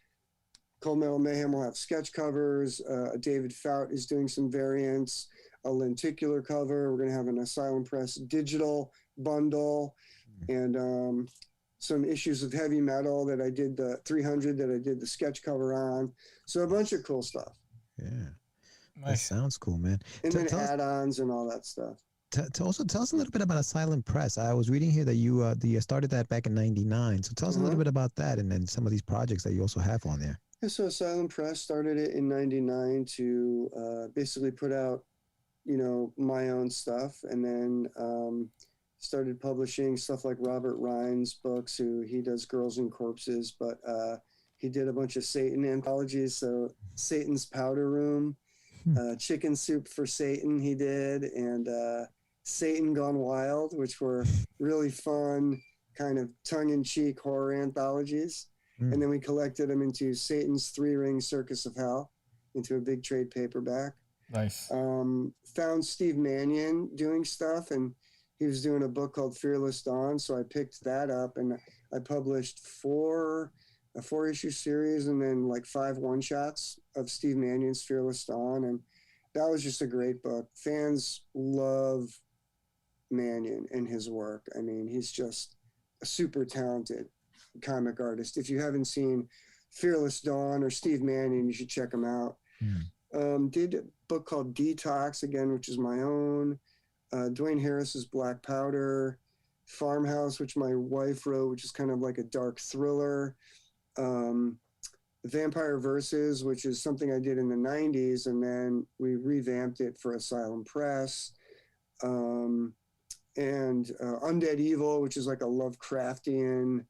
Cold Metal Mayhem will have sketch covers. David Fout is doing some variants, a lenticular cover. We're going to have an Asylum Press digital bundle, and some issues of Heavy Metal that I did, the 300 that I did the sketch cover on. So a bunch of cool stuff. Yeah. Nice. That sounds cool, man. And then add-ons and all that stuff. Also tell us a little bit about Asylum Press. I was reading here that you started that back in '99. So tell us a little bit about that, and then some of these projects that you also have on there. Yeah, so Asylum Press started it in '99 to basically put out, my own stuff, and then started publishing stuff like Robert Rhine's books, who he does Girls and Corpses, but he did a bunch of Satan anthologies. So Satan's Powder Room, Chicken Soup for Satan he did, and Satan Gone Wild, which were really fun, kind of tongue-in-cheek horror anthologies. And then we collected them into Satan's Three-Ring Circus of Hell, into a big trade paperback. Nice. Found Steve Mannion doing stuff, and he was doing a book called Fearless Dawn, so I picked that up, and I published a 4-issue series and then like 5 one-shots of Steve Mannion's Fearless Dawn, and that was just a great book. Fans love Mannion and his work. I mean, he's just a super talented comic artist. If you haven't seen Fearless Dawn or Steve Mannion, you should check him out. Did a book called Detox, again, which is my own. Dwayne Harris's Black Powder, Farmhouse, which my wife wrote, which is kind of like a dark thriller. Vampire Verses, which is something I did in the 90s, and then we revamped it for Asylum Press. And Undead Evil, which is like a Lovecraftian,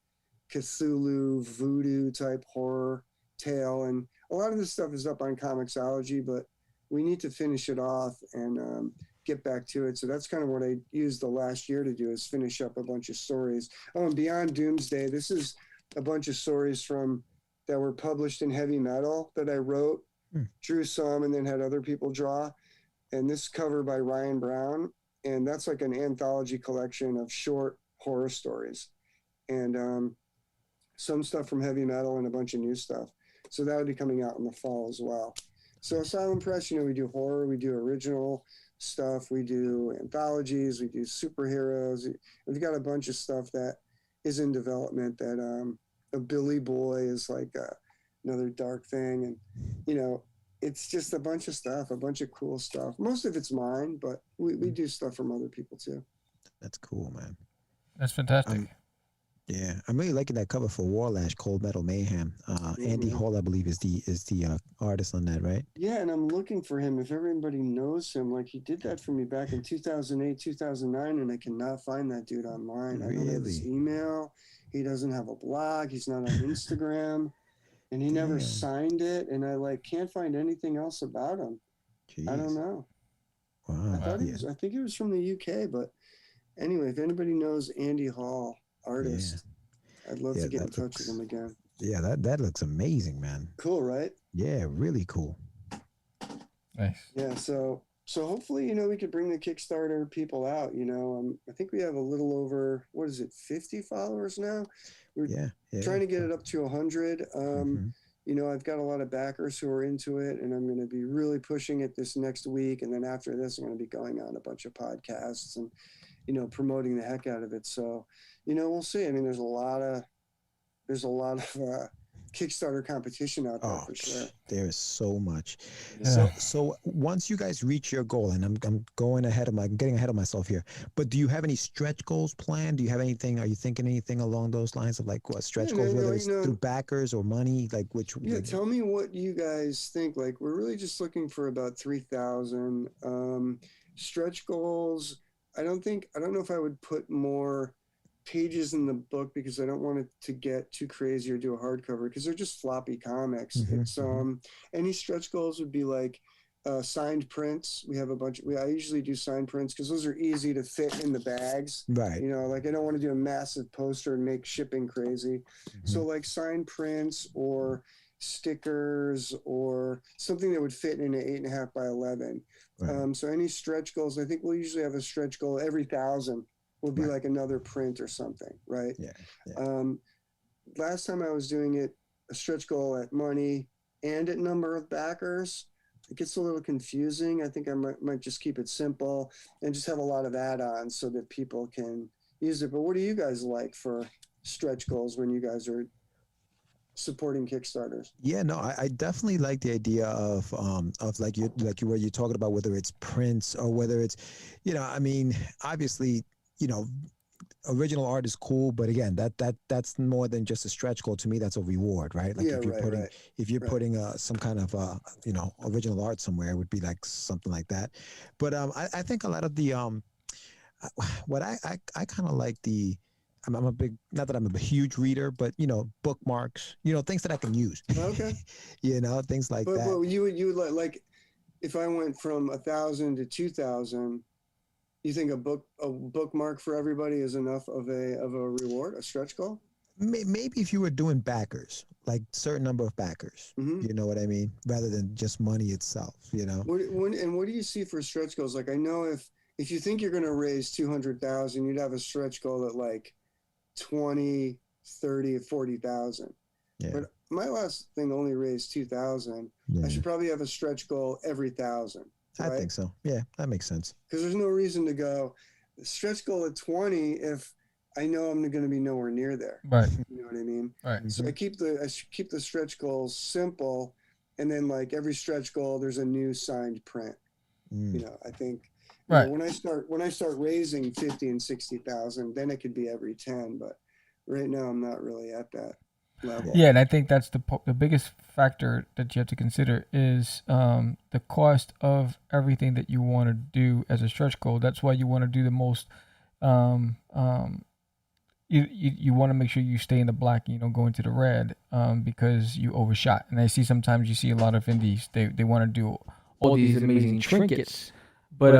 Cthulhu, voodoo type horror tale. And a lot of this stuff is up on Comixology, but we need to finish it off and get back to it. So that's kind of what I used the last year to do, is finish up a bunch of stories. Oh, and Beyond Doomsday, this is a bunch of stories that were published in Heavy Metal that I wrote, drew some, and then had other people draw. And this cover by Ryan Brown, and that's like an anthology collection of short horror stories, and some stuff from Heavy Metal and a bunch of new stuff. So that would be coming out in the fall as well. So Asylum Press, we do horror, we do original stuff, we do anthologies, we do superheroes. We've got a bunch of stuff that is in development. That a Billy Boy is like another dark thing, and it's just a bunch of stuff, a bunch of cool stuff. Most of it's mine, but we do stuff from other people too. That's cool, man. That's fantastic. Yeah, I'm really liking that cover for Warlash, Cold Metal Mayhem. Andy Hall, I believe, is the artist on that, right? Yeah, and I'm looking for him. If everybody knows him, like, he did that for me back in 2008, 2009, and I cannot find that dude online. Really? I don't have his email. He doesn't have a blog. He's not on Instagram, and he never signed it. And I can't find anything else about him. Jeez. I don't know. Wow. I think he was from the UK, but anyway, if anybody knows Andy Hall, artist, I'd love to get in touch with him again. Yeah, that looks amazing, man. Cool, right? Yeah, really cool. Nice. Yeah, so hopefully, we could bring the Kickstarter people out. I think we have a little over, 50 followers now? We're trying to get it up to 100. I've got a lot of backers who are into it, and I'm going to be really pushing it this next week. And then after this, I'm going to be going on a bunch of podcasts and, promoting the heck out of it. So, we'll see. I mean, there's a lot of Kickstarter competition out there for sure. There is so much. Yeah. So once you guys reach your goal, and I'm getting ahead of myself here, but do you have any stretch goals planned? Do you have anything? Are you thinking anything along those lines of what stretch goals, whether it's through backers or money, which? Yeah, tell me what you guys think. We're really just looking for about 3,000 stretch goals. I don't know if I would put more pages in the book, because I don't want it to get too crazy or do a hardcover, because they're just floppy comics. It's any stretch goals would be like signed prints. We have a bunch. I usually do signed prints because those are easy to fit in the bags. Right. I don't want to do a massive poster and make shipping crazy. So signed prints or stickers or something that would fit in an 8.5 by 11. Right. So any stretch goals, I think we'll usually have a stretch goal every 1,000. will be like another print or something, right? Yeah. Last time I was doing it, a stretch goal at money and at number of backers, it gets a little confusing. I think I might just keep it simple and just have a lot of add-ons so that people can use it. But what do you guys like for stretch goals when you guys are supporting Kickstarters? Yeah, no, I definitely like the idea of like you where you're talking about, whether it's prints or whether it's, I mean, obviously, original art is cool, but again, that's more than just a stretch goal. To me, that's a reward, right? Like if you're putting some kind of original art somewhere, it would be like something like that. But I think a lot of the what I kind of like the. I'm a big, not that I'm a huge reader, but bookmarks, things that I can use. Okay. Things like that. But you would like if I went from 1,000 to 2,000, you think a bookmark for everybody is enough of a reward, a stretch goal? Maybe if you were doing backers, like certain number of backers, you know what I mean, rather than just money itself. What do you see for stretch goals? Like I know if you think you're going to raise 200,000, you'd have a stretch goal at like 20, 30, 40,000. Yeah. But my last thing only raised 2,000. Yeah. I should probably have a stretch goal every 1,000. Right? I think so. Yeah, that makes sense. Because there's no reason to go stretch goal at 20 if I know I'm going to be nowhere near there. Right. You know what I mean? Right. So I keep the stretch goals simple, and then like every stretch goal, there's a new signed print. I think. Right. When I start raising 50 and 60,000, then it could be every 10. But right now, I'm not really at that level. Yeah, and I think that's the biggest factor that you have to consider is the cost of everything that you want to do as a stretch goal. That's why you want to do the most. You want to make sure you stay in the black and you don't go into the red because you overshot. And I see sometimes you see a lot of indies they want to do all these amazing trinkets. But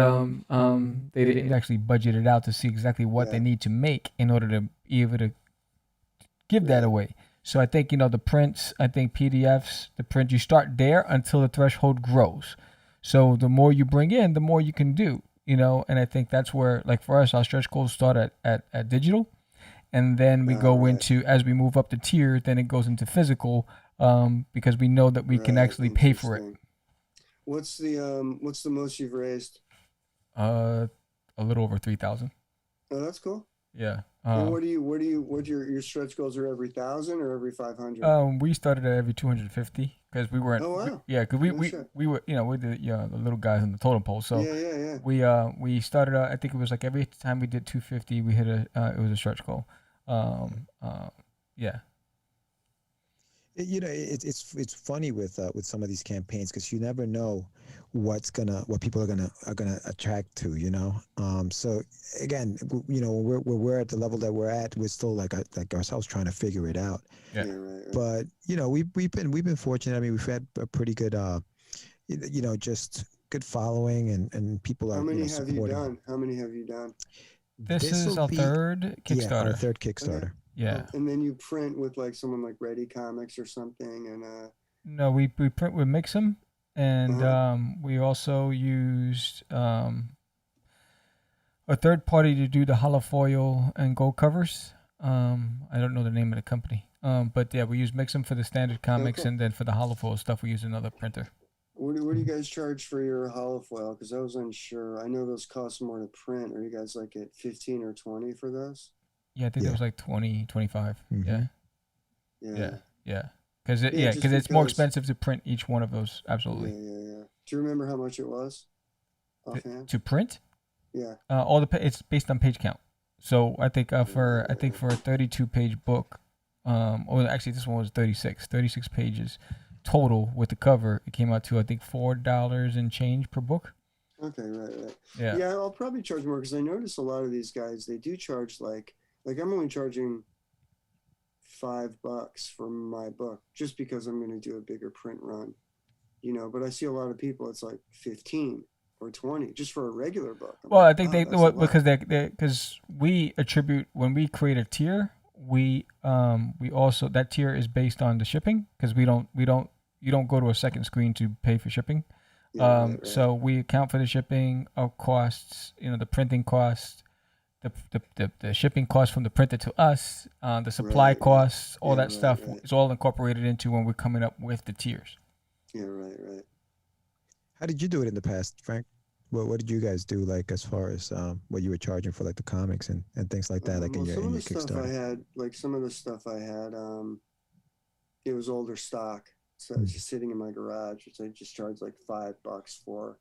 they didn't actually budget it out to see exactly what they need to make in order to be able to give that away. So I think, the prints, I think PDFs, the print, you start there until the threshold grows. So the more you bring in, the more you can do, and I think that's where, like for us, our stretch goals start at digital. And then we go into, as we move up the tier, then it goes into physical because we know that we can actually pay for it. What's the most you've raised? A little over 3,000. Oh, that's cool. Yeah. And what your stretch goals are every 1,000 or every 500? We started at every 250 because we weren't. Oh wow. Because we were we're the little guys in the totem pole. So yeah. We started out. I think it was like every time we did 250, we hit it was a stretch goal. Yeah. It's funny with some of these campaigns because you never know what people are gonna attract to. So again, when we're at the level that we're at, we're still like ourselves trying to figure it out. Yeah. Right. But we've been fortunate. I mean, we've had a pretty good just good following and people are. How many have supporting. You done? How many have you done? This is our third Kickstarter. Yeah, our third Kickstarter. Okay. Yeah. And then you print with like someone like Ready Comics or something, and No, we print with Mix'em, and we also used a third party to do the holofoil and gold covers. I don't know the name of the company, but yeah, we use Mix'em for the standard comics, and then for the holofoil stuff, we use another printer. What do you guys charge for your holofoil? Because I was unsure. I know those cost more to print. Are you guys like at 15 or 20 for those? Yeah, I think it was like 20, 25. Mm-hmm. Yeah. Because it's more expensive to print each one of those. Absolutely. Yeah. Do you remember how much it was offhand? To print? Yeah. It's based on page count. So I think for a 32-page book, actually this one was 36 pages total with the cover. It came out to I think $4 and change per book. Okay, right. Yeah. I'll probably charge more because I notice a lot of these guys, they do charge like I'm only charging $5 for my book just because I'm going to do a bigger print run, but I see a lot of people, it's like 15 or 20 just for a regular book. I think because we attribute when we create a tier, we also, that tier is based on the shipping because you don't go to a second screen to pay for shipping. Right. So we account for the shipping costs, the printing costs, the shipping costs from the printer to us, the supply costs, all that stuff is all incorporated into when we're coming up with the tiers. Yeah, right. How did you do it in the past, Frank? What did you guys do, like, as far as what you were charging for, like, the comics and things like that, like in your Kickstarter? Some of the stuff I had, it was older stock, so it was just sitting in my garage, which I just charged like $5 for.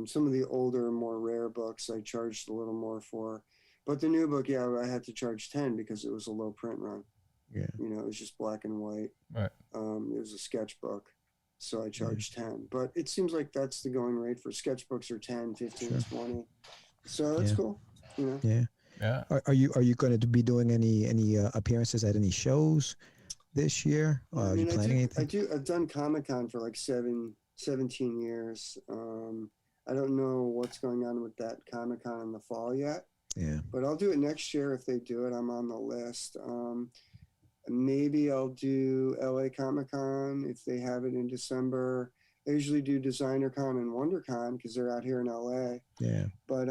Some of the older, more rare books I charged a little more for, but the new book, I had to charge 10 because it was a low print run. Yeah, it was just black and white. Right. It was a sketchbook. So I charged 10, but it seems like that's the going rate for sketchbooks are 10, 15, 20. So that's cool. Yeah. Are you going to be doing any appearances at any shows this year? Are you planning anything? I've done Comic-Con for like 17 years. I don't know what's going on with that Comic-Con in the fall yet. Yeah. But I'll do it next year if they do it. I'm on the list. Maybe I'll do LA Comic-Con if they have it in December. I usually do Designer Con and WonderCon because they're out here in LA. Yeah. But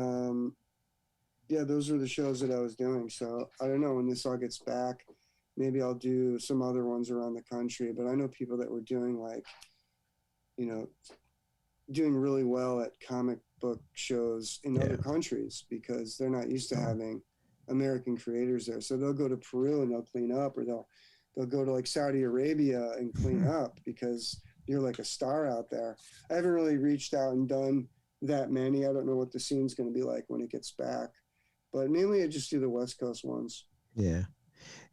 those are the shows that I was doing. So I don't know when this all gets back. Maybe I'll do some other ones around the country. But I know people that were doing doing really well at comic book shows in other countries because they're not used to having American creators there. So they'll go to Peru and they'll clean up, or they'll go to like Saudi Arabia and clean up because you're like a star out there. I haven't really reached out and done that many. I don't know what the scene's going to be like when it gets back, but mainly I just do the West Coast ones. Yeah,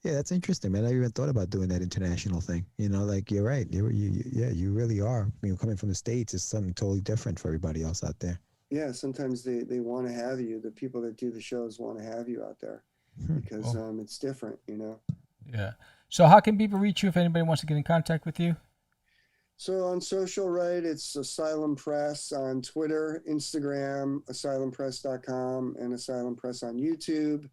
that's interesting, man. I even thought about doing that international thing. Like you're right. You really are. Coming from the States is something totally different for everybody else out there. Yeah, sometimes they want to have you. The people that do the shows want to have you out there because it's different, Yeah. So how can people reach you if anybody wants to get in contact with you? So on social, right, it's Asylum Press on Twitter, Instagram, asylumpress.com, and Asylum Press on YouTube.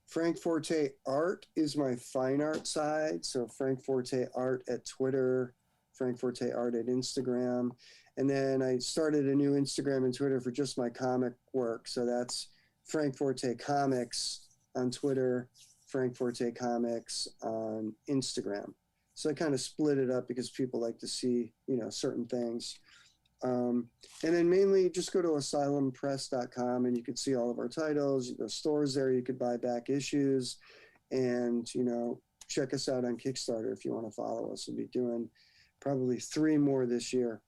Frank Forte Art is my fine art side. So Frank Forte Art at Twitter, Frank Forte Art at Instagram. And then I started a new Instagram and Twitter for just my comic work. So that's Frank Forte Comics on Twitter, Frank Forte Comics on Instagram. So I kind of split it up because people like to see, certain things. And then mainly just go to asylumpress.com and you can see all of our titles. The stores there, you could buy back issues and, check us out on Kickstarter if you want to follow us. We'll be doing probably 3 more this year.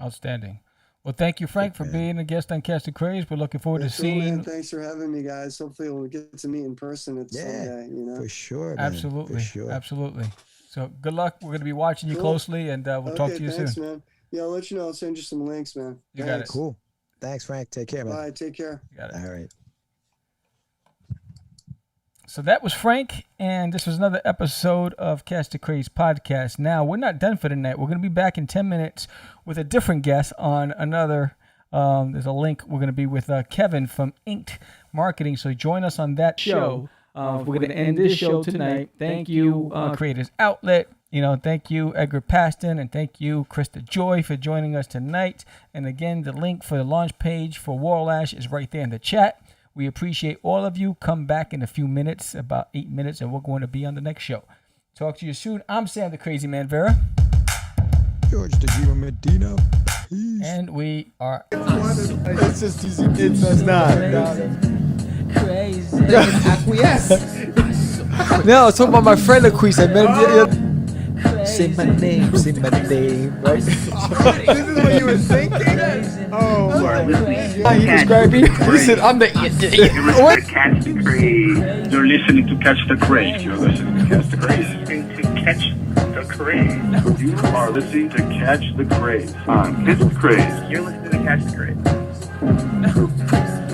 Outstanding. Well, thank you, Frank, for being a guest on Catch The Craze. We're looking forward to seeing. Man. Thanks for having me, guys. Hopefully, we'll get to meet in person at someday. For sure, man. Absolutely, for sure. Absolutely. So, good luck. We're going to be watching you closely, and we'll talk to you thanks, soon. Man. Yeah, I'll let you know. I'll send you some links, man. You got it. Cool. Thanks, Frank. Take care, man. Bye. Take care. You got it. All right. So that was Frank, and this was another episode of Catch The Craze podcast. Now, we're not done for the night. We're going to be back in 10 minutes with a different guest on another, there's a link. We're going to be with Kevin from Inked Marketing, so join us on that show. We're going to end this show tonight. Thank you, Creators Outlet. Thank you, Edgar Paston, and thank you, Krista Joy, for joining us tonight. And again, the link for the launch page for Warlash is right there in the chat. We appreciate all of you. Come back in a few minutes, about 8 minutes, and we're going to be on the next show. Talk to you soon. I'm Sam the Crazy Man Vera. George the Dreamer Medina. Peace. And we are. It's just easy. It's not. Crazy. Acquiesce. No, I was talking about my friend Acquiesce. I met him. Say my name, right? This is what you were thinking? Oh, He described me. He said, I'm the. You're listening to Catch the Craze. You're listening to Catch the Craze. You're listening to Catch the Craze. To Catch the Craze. You are listening to Catch the Craze on Catch the Craze. You're listening to Catch the Craze.